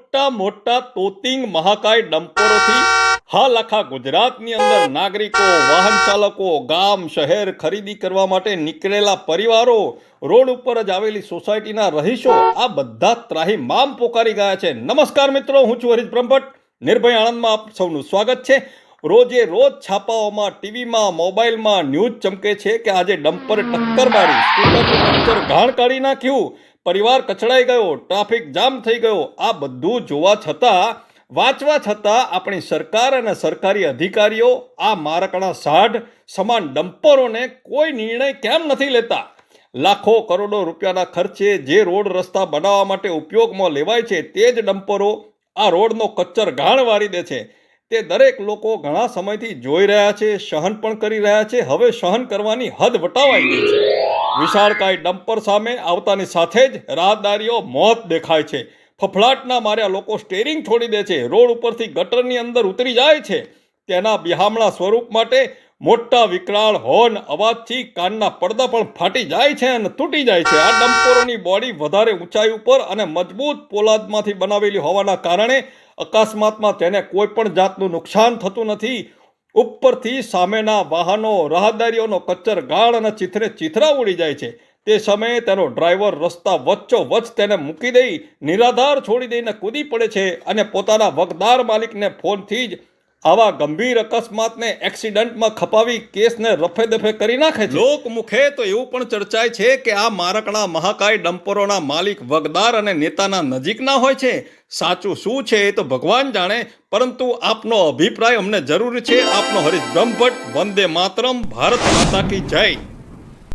મોટા મોટા તોતિંગ મહાકાય ડમ્પરોથી હાલ આખા ગુજરાતની અંદર નાગરિકો, વાહન ચાલકો, ગામ શહેર ખરીદી કરવા માટે નીકળેલા પરિવારો, રોડ ઉપર જ આવેલી સોસાયટીના રહીશો આ બધા ત્રાહિમામ પોકારી ગયા છે. નમસ્કાર મિત્રો, હું છું હરીશ બ્રહ્મભટ્ટ. નિર્ભય આણંદમાં આપ સૌનું સ્વાગત છે. રોજે રોજ છાપાઓમાં, ટીવીમાં, મોબાઈલમાં ન્યૂઝ ચમકે છે કે આજે ડમ્પરે ટક્કર મારી, સ્કૂટરનું પંચર ઘાણ કાઢી નાખ્યું, પરિવાર કચડાઈ ગયો, ટ્રાફિક જામ થઈ ગયો. આ બધું જોવા છતાં, વાંચવા છતાં આપણી સરકાર અને સરકારી અધિકારીઓ આ મારકણા સાઢ સમાન ડમ્પરોને કોઈ નિર્ણય કેમ નથી લેતા? લાખો કરોડો રૂપિયાના ખર્ચે જે રોડ રસ્તા બનાવવા માટે ઉપયોગમાં લેવાય છે તે જ ડમ્પરો આ રોડનો કચ્ચર ઘાણ વાળી દે છે. તે દરેક લોકો ઘણા સમયથી જોઈ રહ્યા છે, સહન પણ કરી રહ્યા છે. હવે સહન કરવાની હદ વટાવાઈ ગઈ છે. વિશાળકાય ડમ્પર સામે આવતાની સાથે જ રાહદારીઓ મોત દેખાય છે. ફફડાટના માર્યા લોકો સ્ટેરિંગ છોડી દે છે, રોડ ઉપરથી ગટરની અંદર ઉતરી જાય છે. તેના બિહામણા સ્વરૂપ માટે મોટા વિકરાળ હોર્ન અવાજથી કાનના પડદા પણ ફાટી જાય છે અને તૂટી જાય છે. આ ડમ્પરોની બોડી વધારે ઊંચાઈ ઉપર અને મજબૂત પોલાદમાંથી બનાવેલી હોવાના કારણે અકસ્માતમાં તેને કોઈ પણ જાતનું નુકસાન થતું નથી. ઉપરથી સામેના વાહનો, રાહદારીઓનો કચ્ચર ગાળ અને ચીથરે ચીથરા ઉડી જાય છે. તે સમયે તેનો ડ્રાઈવર રસ્તા વચ્ચોવચ્ચ તેને મૂકી દઈ નિરાધાર છોડી દઈને કૂદી પડે છે અને પોતાના વગદાર માલિકને ફોનથી જ આવા ગંભીર અકસ્માતને એક્સિડન્ટમાં ખપાવી કેસને રફે દફે કરી નાખે છે. લોકમુખે તો એવું પણ ચર્ચાય છે કે આ મારકણા મહાકાય ડમ્પરોના માલિક વગદાર અને નેતાના નજીકના હોય છે. સાચું શું છે એ તો ભગવાન જાણે, પરંતુ આપનો અભિપ્રાય અમને જરૂર છે. આપનો હરીશ બ્રહ્મભટ્ટ. વંદે માતરમ. ભારત માતા કી જય.